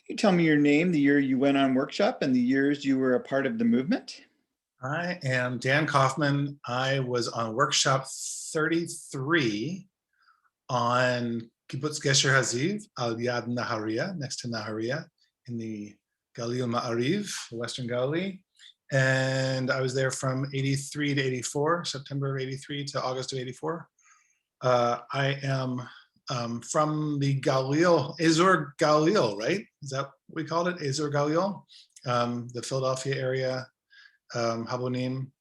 you tell me your name, the year you went on workshop, and the years you were a part of the movement? I am Dan Kaufman. I was on workshop 33 on Kibbutz Gesher Haziv, Al Yad Nahariya, next to Nahariya, in the Galil Ma'ariv, Western Galilee. And I was there from 83 to 84, September of 83 to August of 84. I am from the Galil, Ezor Galil, right? Is that what we called it? Ezor Galil, the Philadelphia area. Habonim,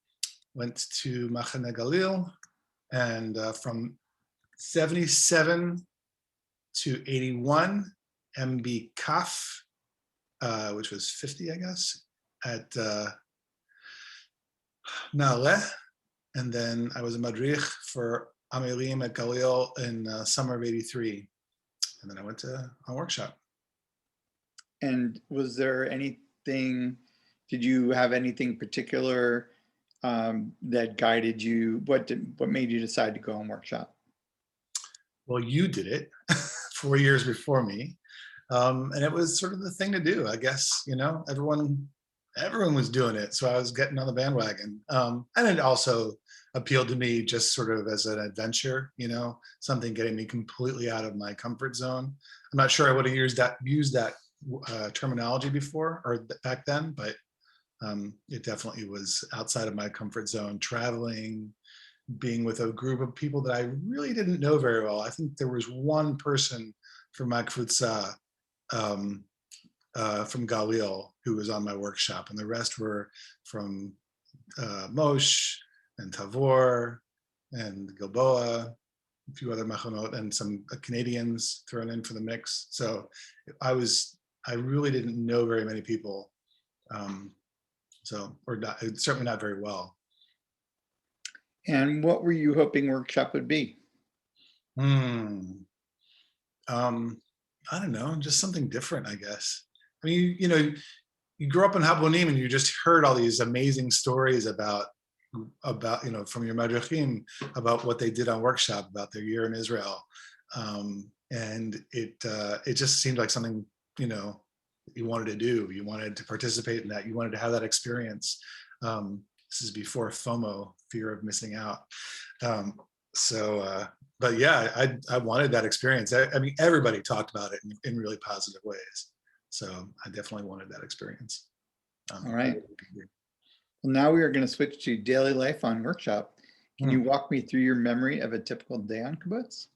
went to Machane Galil, and from 77 to 81, MB Kaf, which was 50, I guess, at Na'aleh. And then I was a madrich for Amelim at Galil in summer of 83. And then I went on workshop. And was there anything, did you have anything particular that guided you? What made you decide to go on workshop? Well, you did it 4 years before me. And it was sort of the thing to do, I guess. You know, everyone was doing it, so I was getting on the bandwagon. And it also appealed to me just sort of as an adventure, you know, something getting me completely out of my comfort zone. I'm not sure I would have used that terminology before or back then, but it definitely was outside of my comfort zone, traveling, being with a group of people that I really didn't know very well. I think there was one person from my kfutza, from Galil, who was on my workshop, and the rest were from Moshe and Tavor and Gilboa, a few other machonot, and some Canadians thrown in for the mix. So I really didn't know very many people, or certainly not very well. And what were you hoping workshop would be? I don't know, just something different, I guess. I mean, you know, you grew up in Habonim and you just heard all these amazing stories about you know, from your madrichim, about what they did on workshop, about their year in Israel, and it just seemed like something, you know, you wanted to do. You wanted to participate in that. You wanted to have that experience. This is before FOMO, fear of missing out. But yeah, I wanted that experience. I mean, everybody talked about it in really positive ways. So I definitely wanted that experience. All right. Well, now we are going to switch to daily life on workshop. Can you walk me through your memory of a typical day on kibbutz?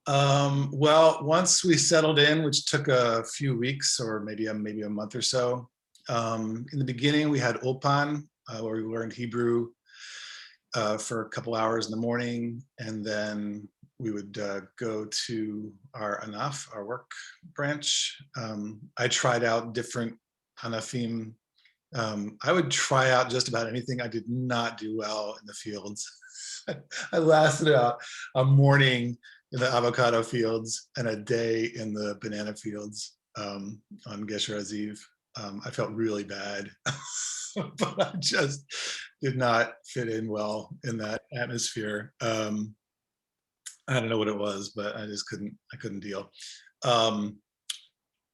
Well, once we settled in, which took a few weeks or maybe a month or so, in the beginning we had ulpan, where we learned Hebrew for a couple hours in the morning, and then we would go to our anaf, our work branch. I tried out different anafim. I would try out just about anything. I did not do well in the fields. I lasted out a morning in the avocado fields and a day in the banana fields on Gesher Haziv. I felt really bad, but I just did not fit in well in that atmosphere. I don't know what it was, but I couldn't deal.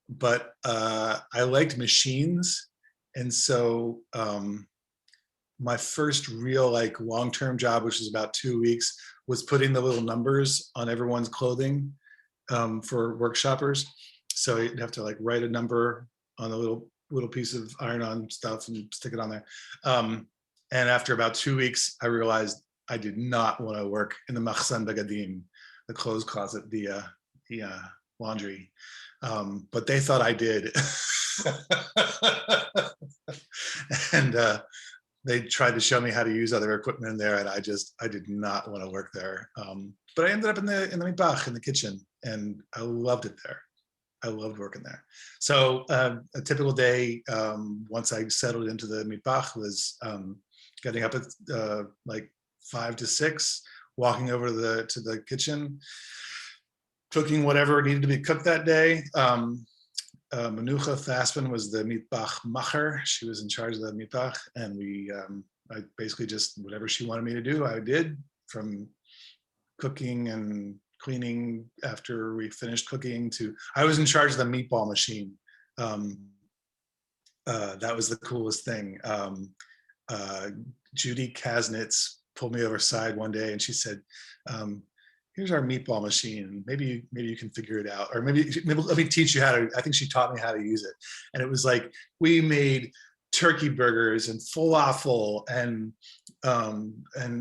But I liked machines. And so my first real long-term job, which was about 2 weeks, was putting the little numbers on everyone's clothing for workshoppers. So you'd have to write a number on a little piece of iron-on stuff and stick it on there. And after about 2 weeks, I realized I did not want to work in the machsan bagadim, the clothes closet, the laundry. But they thought I did. And they tried to show me how to use other equipment in there, and I did not want to work there. But I ended up in the mitbach, in the kitchen, and I loved it there. I loved working there. So a typical day, once I settled into the mitbach, was getting up at 5 to 6, walking over to the kitchen, cooking whatever needed to be cooked that day. Manucha Thaspen was the mitbach macher. She was in charge of the mitbach, and I basically just whatever she wanted me to do, I did, from cooking and cleaning after we finished cooking to, I was in charge of the meatball machine. That was the coolest thing. Judy Kasnitz pulled me over side one day and she said, here's our meatball machine. Maybe you can figure it out. Or maybe let me teach you how to, I think she taught me how to use it. And it was like, we made turkey burgers and falafel and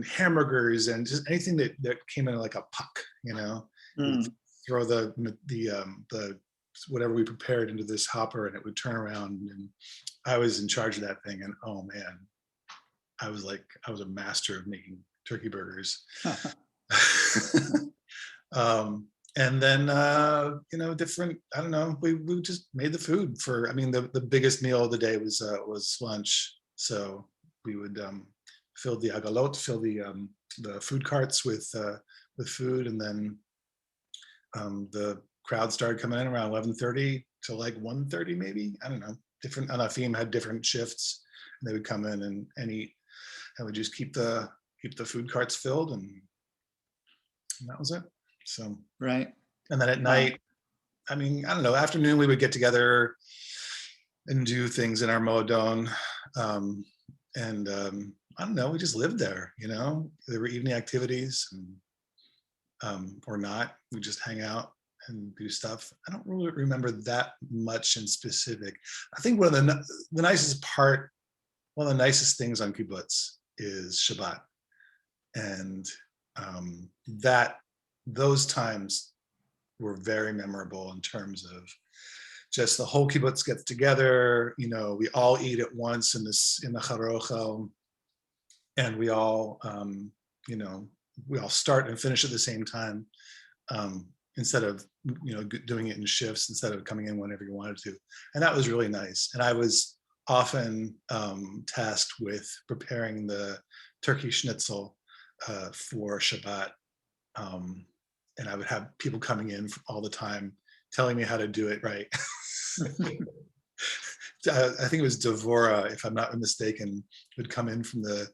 hamburgers and just anything that came in like a puck, you know. Mm. Throw the whatever we prepared into this hopper and it would turn around, and I was in charge of that thing. And oh man, I was a master of making turkey burgers. And then different, I don't know, we just made the food for, I mean, the biggest meal of the day was lunch. So we would fill the agalot, fill the food carts with food, and then the crowd started coming in around 11:30 to like 1:30 maybe. I don't know. Different anafim had different shifts, and they would come in and eat, and we just keep the food carts filled, and that was it. So Right. and then at night, I mean, I don't know, afternoon we would get together and do things in our modon. I don't know, we just lived there, you know. There were evening activities, and or not, we just hang out and do stuff. I don't really remember that much in specific. I think one of the nicest part, one of the nicest things on kibbutz is Shabbat, and those times were very memorable in terms of just the whole kibbutz gets together. You know, we all eat at once in the charochel, and we all we all start and finish at the same time, instead of doing it in shifts, instead of coming in whenever you wanted to. And that was really nice. And I was often tasked with preparing the turkey schnitzel for Shabbat. And I would have people coming in all the time telling me how to do it right. I think it was Devora, if I'm not mistaken, would come in from the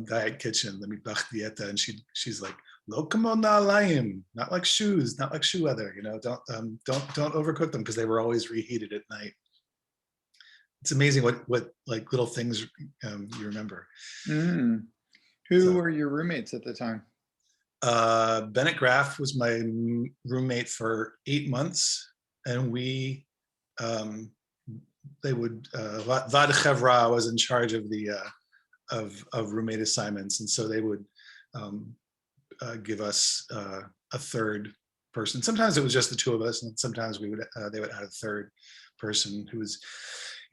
diet kitchen, the mitbach dieta, and she's like, "Lo kamo na'alayim," not like shoes, not like shoe leather. You know, don't overcook them, because they were always reheated at night. It's amazing what like little things you remember. Mm. Who were your roommates at the time? Bennett Graff was my roommate for 8 months, and they would Vad Chevra was in charge of the of roommate assignments, and so they would give us a third person. Sometimes it was just the two of us, and sometimes they would add a third person who was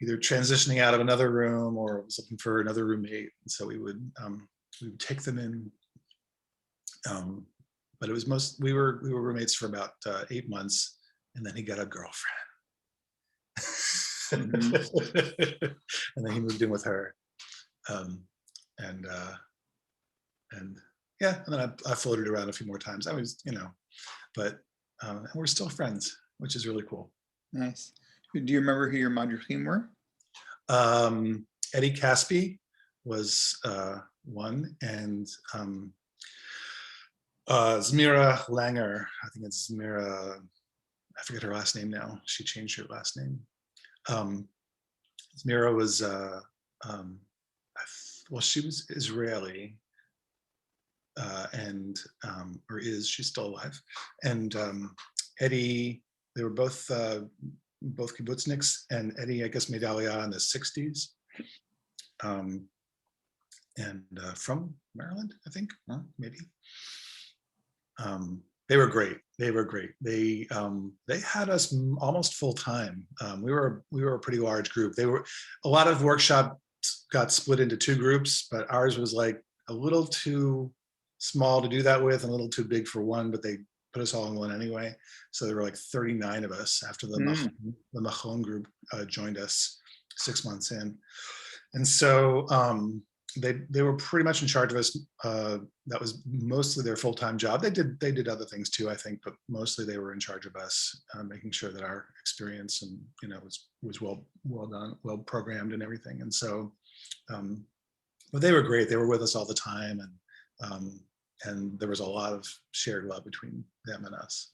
either transitioning out of another room or was looking for another roommate. And so we would take them in. But it was we were roommates for about 8 months, and then he got a girlfriend. Mm-hmm. And then he moved in with her. And yeah, and then I floated around a few more times. I was, but we're still friends, which is really cool. Nice. Do you remember who your madrichim were? Eddie Caspi was one, and Zmira Langer, I think it's Zmira, I forget her last name now. She changed her last name. Zmira was, well, she was Israeli, or she's still alive. And Eddie, they were both kibbutzniks, and Eddie, I guess, made Aliyah in the 60s. And from Maryland, I think, maybe. They were great. They had us almost full time. We were a pretty large group. A lot of workshops got split into 2 groups, but ours was like a little too small to do that with, and a little too big for one. But they put us all in one anyway. So there were like 39 of us after the Machon group joined us 6 months in, and so they were pretty much in charge of us. That was mostly their full-time job. They did other things too, I think, but mostly they were in charge of us, making sure that our experience and was well done, well programmed, and everything. And so, but they were great. They were with us all the time, and and there was a lot of shared love between them and us.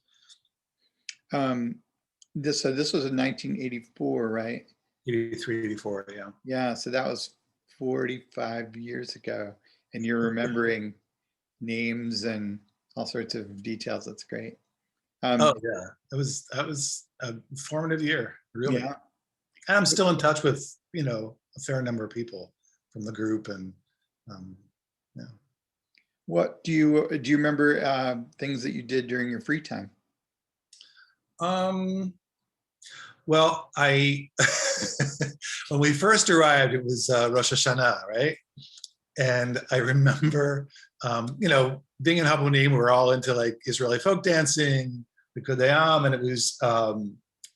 Um, this was in 1984, right? 83, 84, yeah. Yeah, so that was 45 years ago, and you're remembering names and all sorts of details. That's great. Oh yeah, that was a formative year, really. Yeah. And I'm still in touch with, a fair number of people from the group, and yeah. What do you remember things that you did during your free time? Um, well, I when we first arrived, it was Rosh Hashanah, right? And I remember, being in Habonim, we were all into like Israeli folk dancing, the Kodayam, and it was,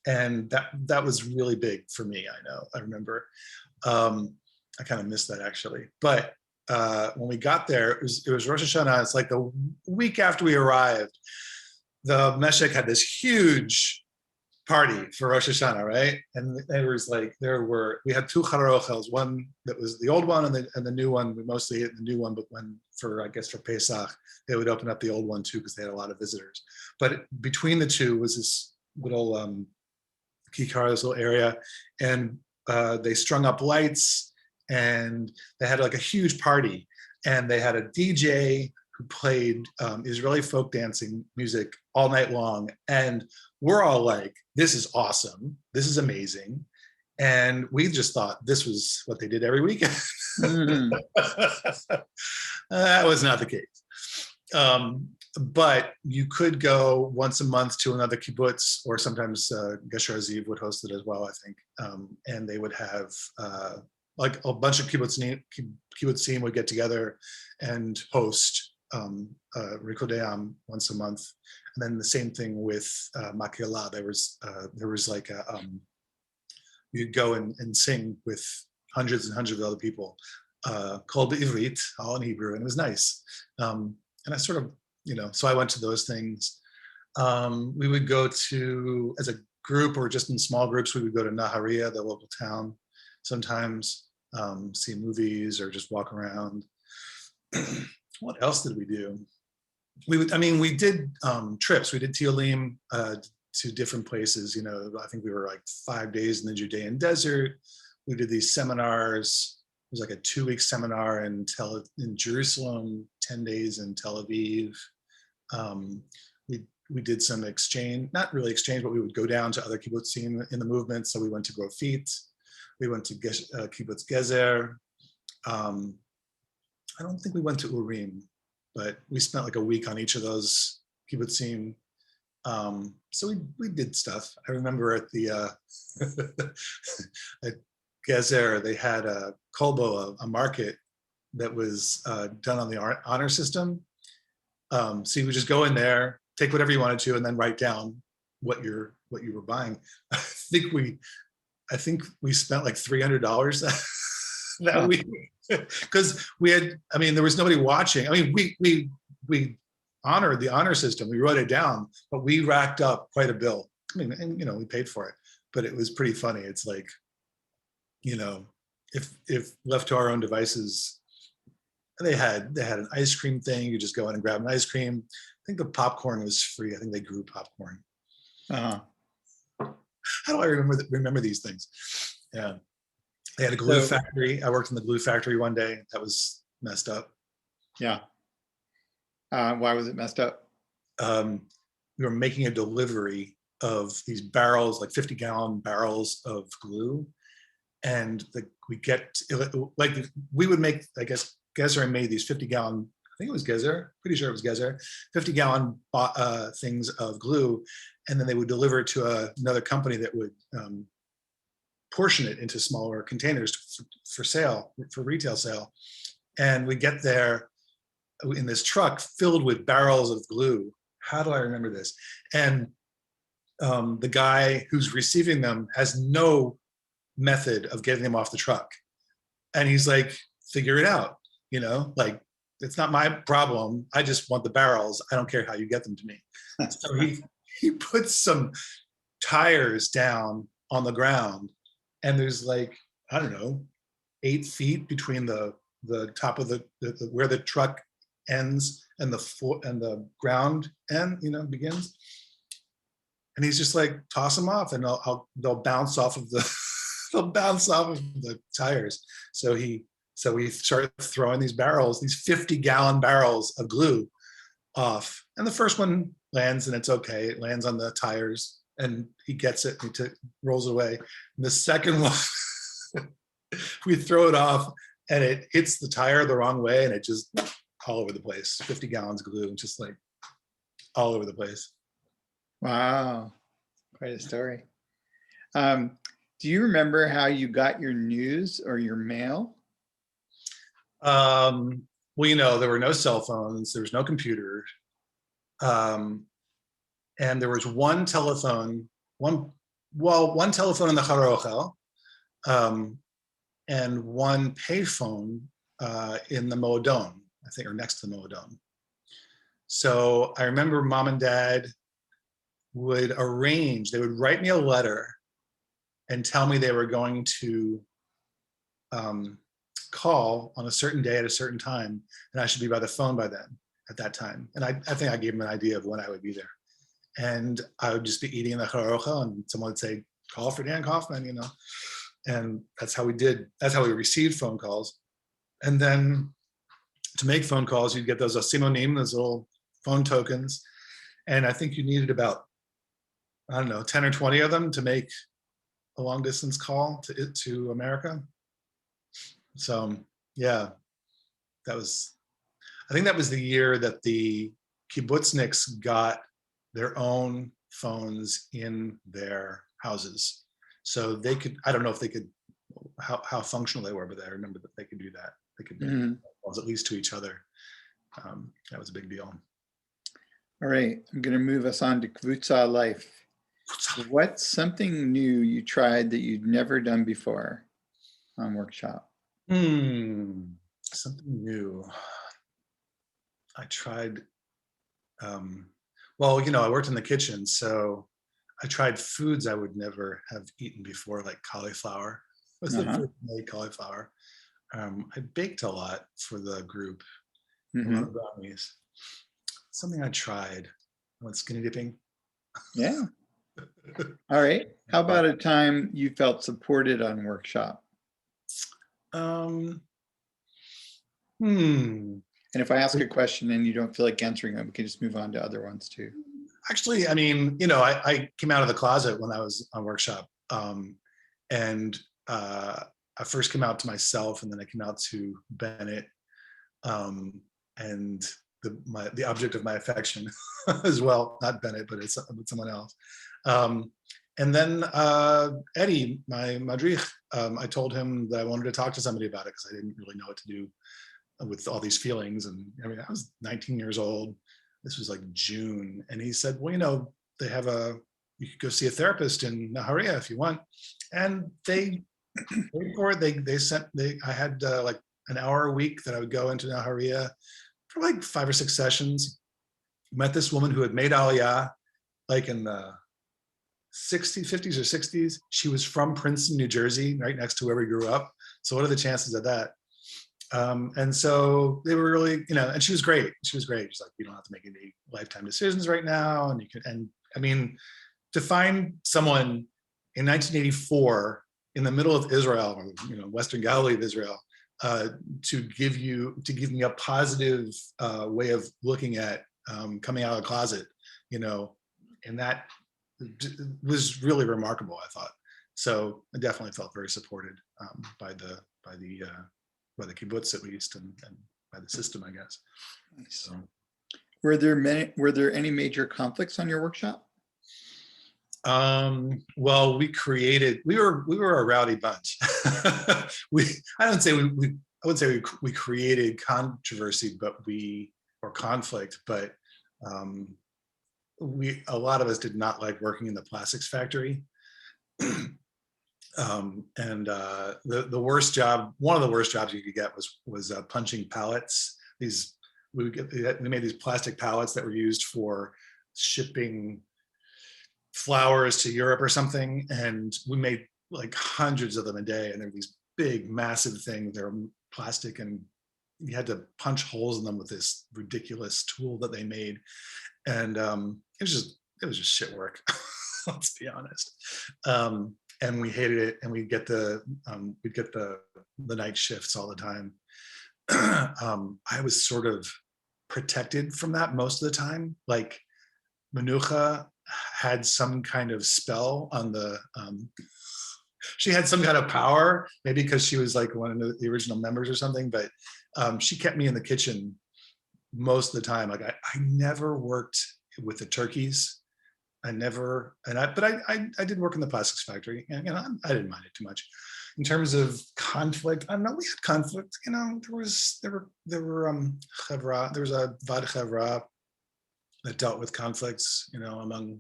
and that was really big for me. I remember. I kind of missed that actually, but when we got there, it was Rosh Hashanah. It's like the week after we arrived. The Meshek had this huge party for Rosh Hashanah, right? And we had two charochels, one that was the old one and the new one. We mostly ate the new one, but for Pesach, they would open up the old one too because they had a lot of visitors. But between the two was this little kikar, this little area, and they strung up lights, and they had like a huge party, and they had a DJ who played Israeli folk dancing music all night long. And we're all like, this is awesome. This is amazing. And we just thought this was what they did every weekend. Mhm. That was not the case. But you could go once a month to another kibbutz, or sometimes Gesher Aziv would host it as well, I think. And they would have like a bunch of kibbutzim would get together and host Rikodayam once a month, and then the same thing with Makela. There was like you'd go and sing with hundreds and hundreds of other people, called Ivrit, all in Hebrew, and it was nice. And I sort of, so I went to those things. We would go to, as a group or just in small groups, we would go to Naharia, the local town, sometimes see movies or just walk around. What else did we do? We did trips. We did Tiolim to different places. I think we were like 5 days in the Judean desert. We did these seminars. It was like a 2-week seminar in Jerusalem, 10 days in Tel Aviv. We did some exchange, not really exchange, but we would go down to other kibbutzim in the movement. So we went to Grofit. We went to Kibbutz Gezer. I don't think we went to Urim, but we spent like a week on each of those kibbutzim. So we did stuff. I remember at the at Gezer, they had a kolbo, a market that was done on the honor system. So you would just go in there, take whatever you wanted to, and then write down what you were buying. I think we spent like $300 that week, because there was nobody watching. We honored the honor system. We wrote it down, but we racked up quite a bill. And we paid for it, but it was pretty funny. It's like, if left to our own devices, they had an ice cream thing. You just go in and grab an ice cream. I think the popcorn was free. I think they grew popcorn. Uh-huh. How do I remember these things? Yeah. They had a glue factory. I worked in the glue factory one day. That was messed up. Yeah. Why was it messed up? We were making a delivery of these barrels, like 50-gallon barrels of glue. And we would make, I guess, Gezer made these 50-gallon, I think it was Gezer, pretty sure it was Gezer, 50-gallon things of glue. And then they would deliver it to another company that would portion it into smaller containers for sale, for retail sale. And we get there in this truck filled with barrels of glue. How do I remember this? And the guy who's receiving them has no method of getting them off the truck. And he's like, figure it out, like, it's not my problem. I just want the barrels. I don't care how you get them to me. So he puts some tires down on the ground, and there's like, I don't know, 8 feet between the top of the where the truck ends and the ground end, begins. And he's just like, toss them off, and they'll bounce off of the they'll bounce off of the tires. So we started throwing these 50-gallon barrels of glue off, and the first one lands and it's okay. It lands on the tires and he gets it and rolls away. And the second one, we throw it off and it hits the tire the wrong way and it just all over the place. 50 gallons of glue, just like all over the place. Wow, quite a story. Do you remember how you got your news or your mail? Well, there were no cell phones, there was no computer, and there was one telephone in the Harochel, and one payphone in the Moadon, I think, or next to the Moadon. So I remember mom and dad would write me a letter and tell me they were going to call on a certain day at a certain time, and I should be by the phone by then, at that time. And I think I gave them an idea of when I would be there. And I would just be eating in the Harocha, and someone would say, call for Dan Kaufman, And that's how we received phone calls. And then to make phone calls, you'd get those Habonim, those little phone tokens. And I think you needed about, 10 or 20 of them to make a long distance call to America. So yeah, I think that was the year that the kibbutzniks got their own phones in their houses. So they could, I don't know if they could, how functional they were, but I remember that they could do that. They could make calls at least to each other. That was a big deal. All right, I'm going to move us on to Kvutza life. What's something new you tried that you'd never done before on Workshop? Something new. I tried, I worked in the kitchen, so I tried foods I would never have eaten before, like cauliflower. It was the first made cauliflower. I baked a lot for the group, a lot of brownies. Something I tried. Went skinny dipping. Yeah. All right. How about a time you felt supported on Workshop? And if I ask a question and you don't feel like answering them, we can just move on to other ones too. Actually, I came out of the closet when I was on Workshop. And I first came out to myself, and then I came out to Bennett, and the object of my affection as well, not Bennett, but it's someone else. And then Eddie, my madrich, I told him that I wanted to talk to somebody about it because I didn't really know what to do with all these feelings. And I was 19 years old. This was like June. And he said, well, they have you could go see a therapist in Nahariya if you want. And they paid for it. I had like an hour a week that I would go into Nahariya for like 5 or 6 sessions. Met this woman who had made Aliyah like in the 50s or 60s. She was from Princeton, New Jersey, right next to where we grew up. So what are the chances of that? And so they were really, and she was great. She's like, you don't have to make any lifetime decisions right now. And you can, and I mean, to find someone in 1984 in the middle of Israel, Western Galilee of Israel, to give me a positive way of looking at coming out of the closet, and that was really remarkable, I thought. So I definitely felt very supported by the kibbutz at least, and by the system, I guess. Nice. So. Were there any major conflicts on your workshop? Well, we were a rowdy bunch. I wouldn't say we created controversy, or conflict, but a lot of us did not like working in the plastics factory. And the worst job, one of the worst jobs you could get was punching pallets. We made these plastic pallets that were used for shipping flowers to Europe or something, and we made like hundreds of them a day, and they're these big, massive things. They're plastic and you had to punch holes in them with this ridiculous tool that they made, and it was just shit work. Let's be honest. And we hated it, and we'd get the night shifts all the time. I was sort of protected from that most of the time. Like Manucha had some kind of spell on the she had some kind of power, maybe because she was like one of the original members or something, but she kept me in the kitchen most of the time. Like I never worked with the turkeys. I never, but I did work in the plastics factory, and you know, I didn't mind it too much. In terms of conflict, I don't know, we had conflict. You know, there was a vad chevra that dealt with conflicts, you know, among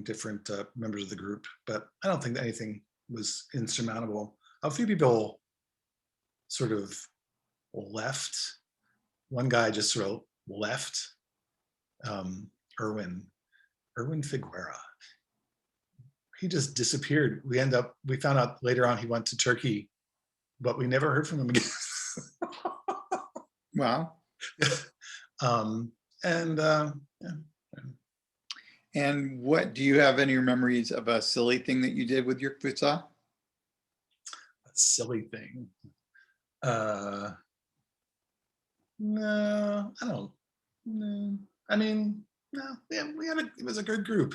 different members of the group, but I don't think that anything was insurmountable. A few people sort of left. One guy just sort of left. Erwin Figuera. He just disappeared. We found out later on he went to Turkey, but we never heard from him again. Wow. Yeah. And what, do you have any memories of a silly thing that you did with your futsal? A silly thing. No, I don't. No. I mean, no. Yeah, it was a good group.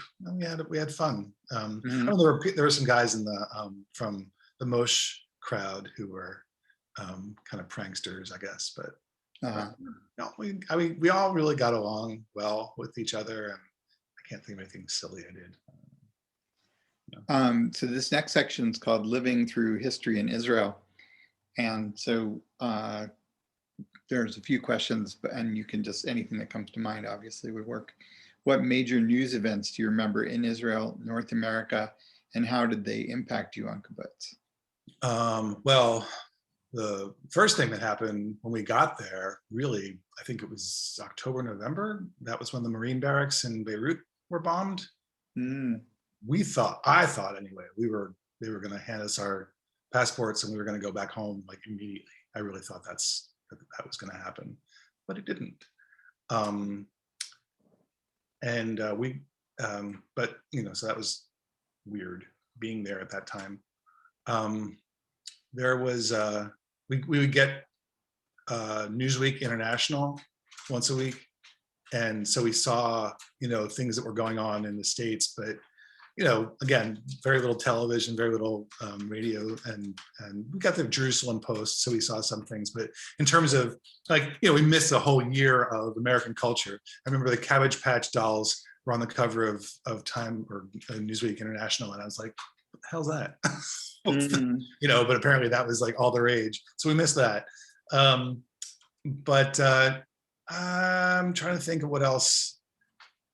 We had fun. I know there were some guys in the from the Mosh crowd who were kind of pranksters, I guess. But no, we all really got along well with each other, and I can't think of anything silly I did. So this next section is called Living Through History in Israel. And so there's a few questions, and you can just, anything that comes to mind obviously would work. What major news events do you remember in Israel, North America, and how did they impact you on kibbutz? Well, the first thing that happened when we got there, really, I think it was October, November. That was when the Marine barracks in Beirut were bombed. I thought anyway, they were going to hand us our passports and we were going to go back home like immediately. I really thought that was going to happen, but it didn't. But you know, so that was weird being there at that time. There was we would get Newsweek International once a week, and so we saw, you know, things that were going on in the States, but you know, again, very little television, very little radio, and we got the Jerusalem Post, so we saw some things. But in terms of, like, you know, we missed a whole year of American culture. I remember the Cabbage Patch Dolls were on the cover of Time or Newsweek International, and I was like, what the hell's that? You know, but apparently that was like all the rage, so we missed that. But I'm trying to think of what else.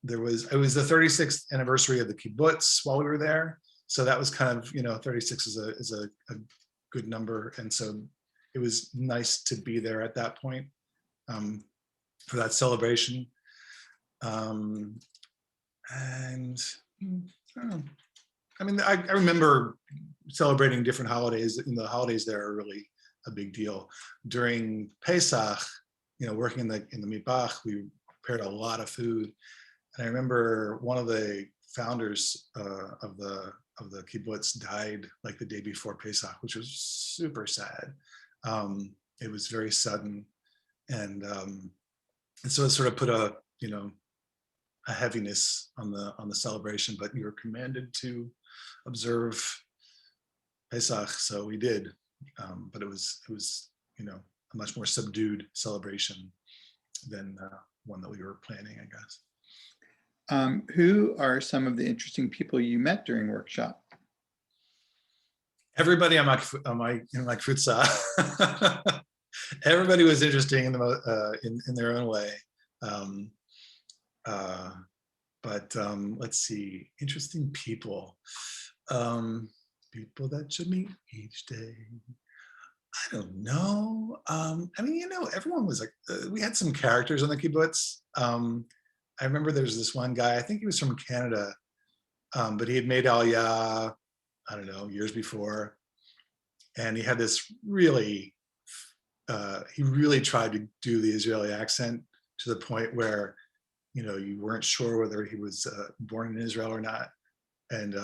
It was the 36th anniversary of the kibbutz while we were there, so that was kind of, you know, 36 is a good number, and so it was nice to be there at that point for that celebration. And I don't know. I mean, I remember celebrating different holidays, and the holidays there are really a big deal. During Pesach, you know, working in the Mitbach, we prepared a lot of food. And I remember one of the founders of the kibbutz died like the day before Pesach, which was super sad. It was very sudden, and so it sort of put a, you know, a heaviness on the celebration. But you were commanded to observe Pesach, so we did. But it was you know, a much more subdued celebration than one that we were planning, I guess. Who are some of the interesting people you met during workshop? Everybody on my futsal. Everybody was interesting in their own way. But let's see, interesting people. People that should meet each day. I don't know. I mean, you know, everyone was like, we had some characters on the kibbutz. I remember there's this one guy, I think he was from Canada, but he had made Aliyah, I don't know, years before. And he had this really he really tried to do the Israeli accent to the point where, you know, you weren't sure whether he was born in Israel or not. And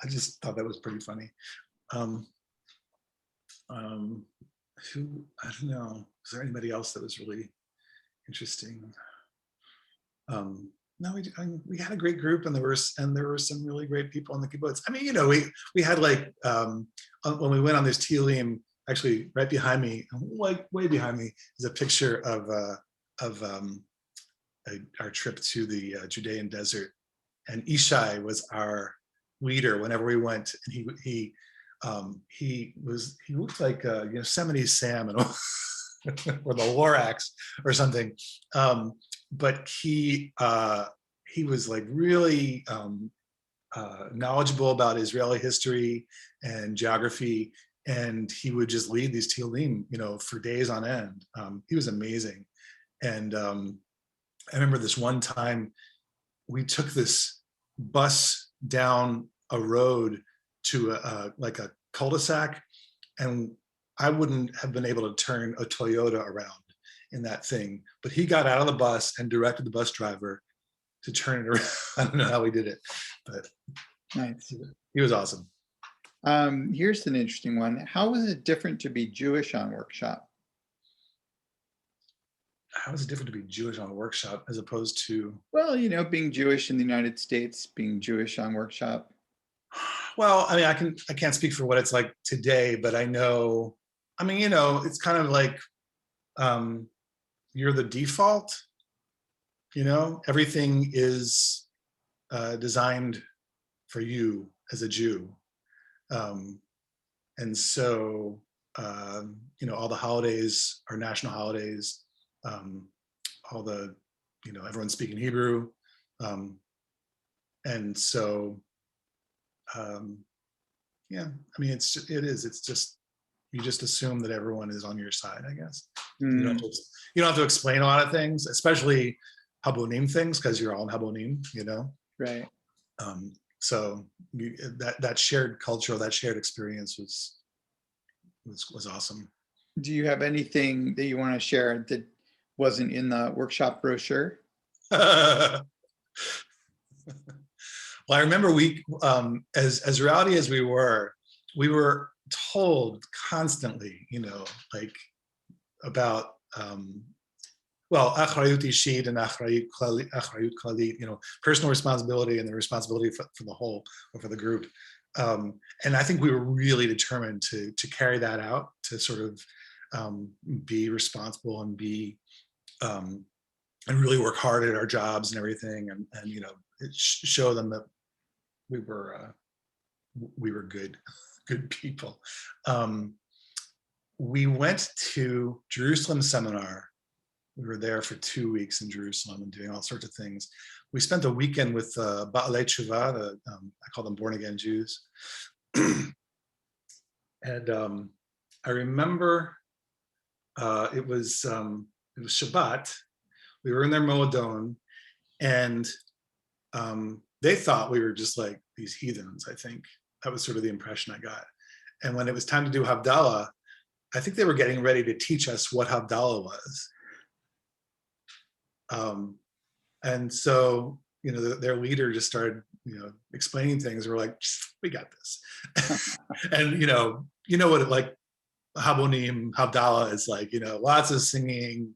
I just thought that was pretty funny. Um, who, I don't know, is there anybody else that was really interesting? No, we had a great group, and there were some really great people on the kibbutz. I mean, you know, we had like when we went on this Tehillim, actually right behind me, like way behind me, is a picture of our trip to the Judean desert, and Ishai was our leader whenever we went, and he looked like Yosemite Sam and or the Lorax or something, but he was like really knowledgeable about Israeli history and geography, and he would just lead these Tehillim, you know, for days on end. He was amazing. And I remember this one time we took this bus down a road to like a cul-de-sac, and I wouldn't have been able to turn a Toyota around in that thing, but he got out of the bus and directed the bus driver to turn it around. I don't know how he did it, but Nice. he was awesome. Here's an interesting one. How was it different to be Jewish on Workshop? How is it different to be Jewish on Workshop as opposed to? Well, you know, being Jewish in the United States, being Jewish on Workshop. Well, I mean, I can't speak for what it's like today, but I know, I mean, you know, it's kind of like you're the default, you know, everything is designed for you as a Jew. And so, you know, all the holidays are national holidays, all the, you know, everyone's speaking Hebrew. And so, yeah, I mean, it's just, you just assume that everyone is on your side, I guess. You don't have to explain a lot of things, especially Habonim things, because you're all in Habonim, you know? Right. So that shared culture, that shared experience was awesome. Do you have anything that you want to share that wasn't in the workshop brochure? Well, I remember as rowdy as we were told constantly, you know, like about, well, achrayut ishit and achrayut klalit, you know, personal responsibility and the responsibility for the whole or for the group. And I think we were really determined to carry that out, to sort of be responsible and be and really work hard at our jobs and everything, and you know, show them that we were good people. We went to Jerusalem seminar. We were there for 2 weeks in Jerusalem and doing all sorts of things. We spent a weekend with Ba'alei Tshuva, I call them born again Jews. And I remember it was Shabbat. We were in their Moadon, and they thought we were just like these heathens, I think. That was sort of the impression I got. And when it was time to do Havdalah, I think they were getting ready to teach us what Havdalah was. And so, you know, their leader just started, you know, explaining things. We're like, we got this. And, you know what it like, Habonim, Havdalah is like, you know, lots of singing,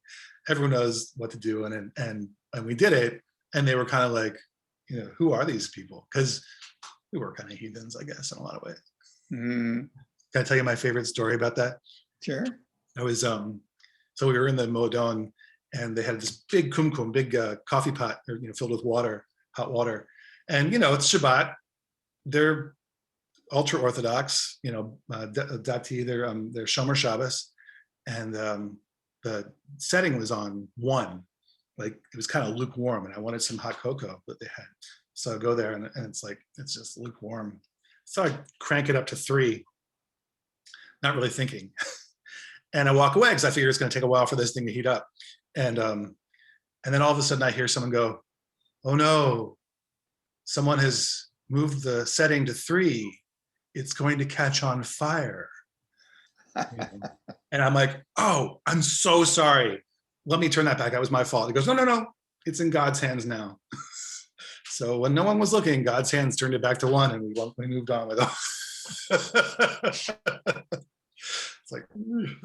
everyone knows what to do. And we did it. And they were kind of like, you know, who are these people? Because we were kind of heathens, I guess, in a lot of ways. Can I tell you my favorite story about that? Sure. I was, so we were in the Moadon, and they had this big kumkum, big coffee pot, you know, filled with water, hot water. And, you know, it's Shabbat. They're ultra Orthodox, you know, Dati, they're Shomer Shabbos. And the setting was on 1. Like, it was kind of lukewarm, and I wanted some hot cocoa that they had. So I go there, and it's like, it's just lukewarm. So I crank it up to 3, not really thinking. And I walk away because I figure it's going to take a while for this thing to heat up. And then all of a sudden I hear someone go, "Oh no, someone has moved the setting to 3. It's going to catch on fire." you know. And I'm like, oh, I'm so sorry. Let me turn that back. That was my fault. He goes, no, no, no. It's in God's hands now. So when no one was looking, God's hands turned it back to one, and we moved on with it. It's like,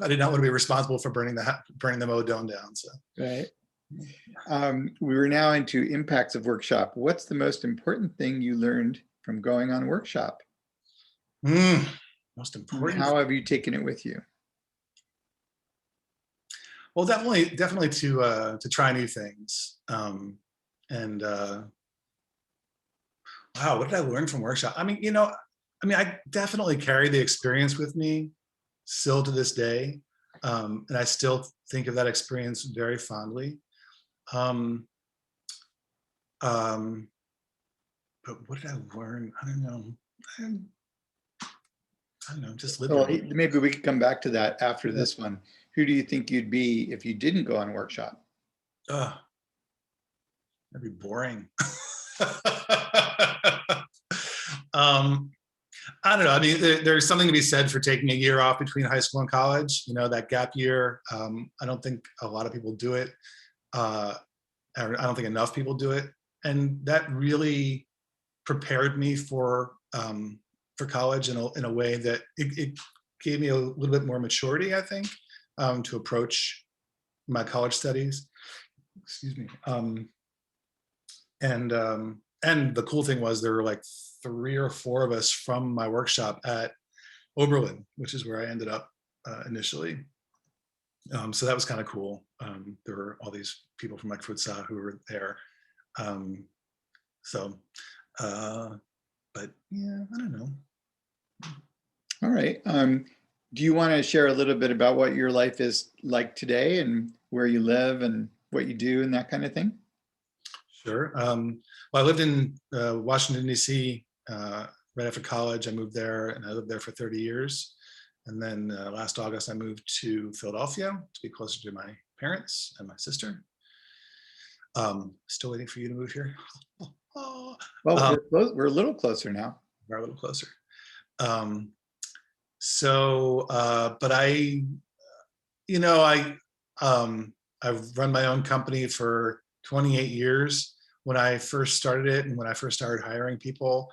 I did not want to be responsible for burning the Mo down. So Right. We were now into impacts of workshop. What's the most important thing you learned from going on a workshop? Most And important. how have you taken it with you? Well, definitely to try new things. And wow, what did I learn from workshop? I mean, I definitely carry the experience with me still to this day, and I still think of that experience very fondly. Um, um, but what did I learn? I don't know. I don't know. Just live Well, your life. maybe we could come back to that after this one. Who do you think you'd be if you didn't go on a workshop? That'd be boring. I don't know. I mean, there's something to be said for taking a year off between high school and college. That gap year. I don't think a lot of people do it. I don't think enough people do it, and that really prepared me for college in a way that it gave me a little bit more maturity, I think, to approach my college studies. Excuse me. And the cool thing was there were like 3 or 4 of us from my workshop at Oberlin, which is where I ended up initially. So that was kind of cool. There were all these people from Futsal who were there. But yeah, I don't know. All right. Do you want to share a little bit about what your life is like today and where you live and what you do and that kind of thing? Sure. Well, I lived in Washington, D.C. Right after college. I moved there and I lived there for 30 years. And then last August, I moved to Philadelphia to be closer to my parents and my sister. Still waiting for you to move here. Well, we're a little closer now. We're a little closer. But I've run my own company for 28 years. When I first started it and when I first started hiring people,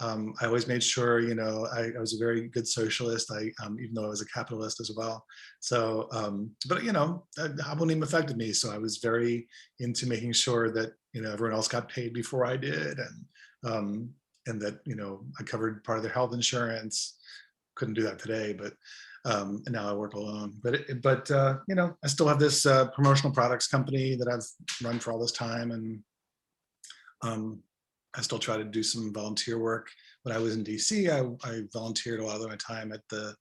I always made sure, I was a very good socialist. Even though I was a capitalist as well. So, but Habonim affected me. So I was very into making sure that, everyone else got paid before I did. And that, I covered part of their health insurance. Couldn't do that today, but and now I work alone. But I still have this promotional products company that I've run for all this time, and I still try to do some volunteer work. When I was in DC, I volunteered a lot of my time at the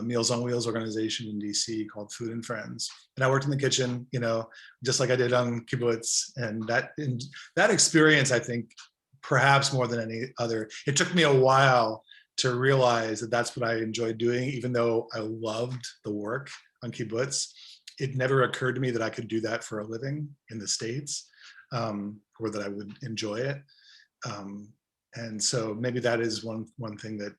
Meals on Wheels organization in DC called Food and Friends, and I worked in the kitchen, just like I did on kibbutz. And that experience, I think, perhaps more than any other, it took me a while to realize that that's what I enjoyed doing, even though I loved the work on kibbutz. It never occurred to me that I could do that for a living in the States, or that I would enjoy it. And so maybe that is one thing that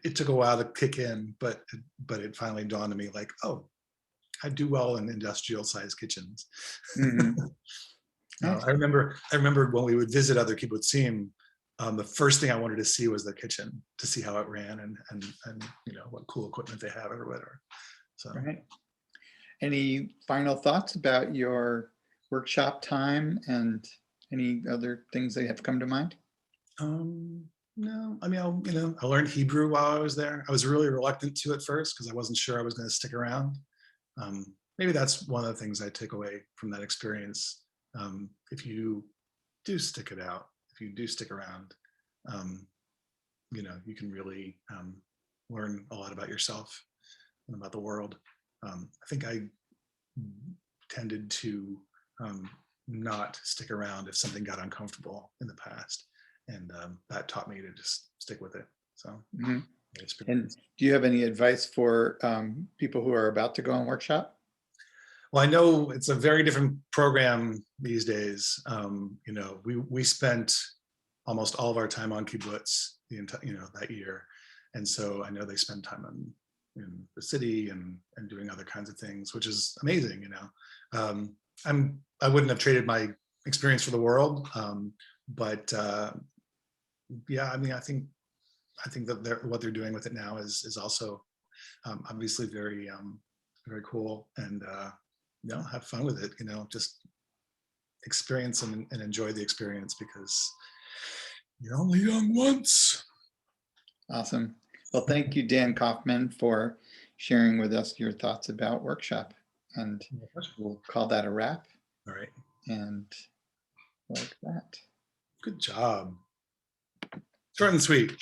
it took a while to kick in, but it finally dawned on me, like, oh, I do well in industrial sized kitchens. Mm-hmm. I remember when we would visit other kibbutzim, the first thing I wanted to see was the kitchen, to see how it ran and what cool equipment they have or whatever. So, right. Any final thoughts about your workshop time and any other things that have come to mind? No, I mean, I learned Hebrew while I was there. I was really reluctant to at first because I wasn't sure I was going to stick around. Maybe that's one of the things I take away from that experience. If you do stick it out, if you do stick around, you can really learn a lot about yourself and about the world. I think I tended to not stick around if something got uncomfortable in the past, and that taught me to just stick with it. So, mm-hmm. And do you have any advice for people who are about to go on workshop? Well, I know it's a very different program these days. We spent almost all of our time on kibbutz that year, and so I know they spend time on the city and doing other kinds of things, which is amazing. I wouldn't have traded my experience for the world, but yeah, I mean, I think that what they're doing with it now is also obviously very very cool, and have fun with it. Just experience and enjoy the experience, because you're only young once. Awesome. Well, thank you, Dan Kaufman, for sharing with us your thoughts about workshop. And we'll call that a wrap. All right. And like that. Good job. Short and sweet.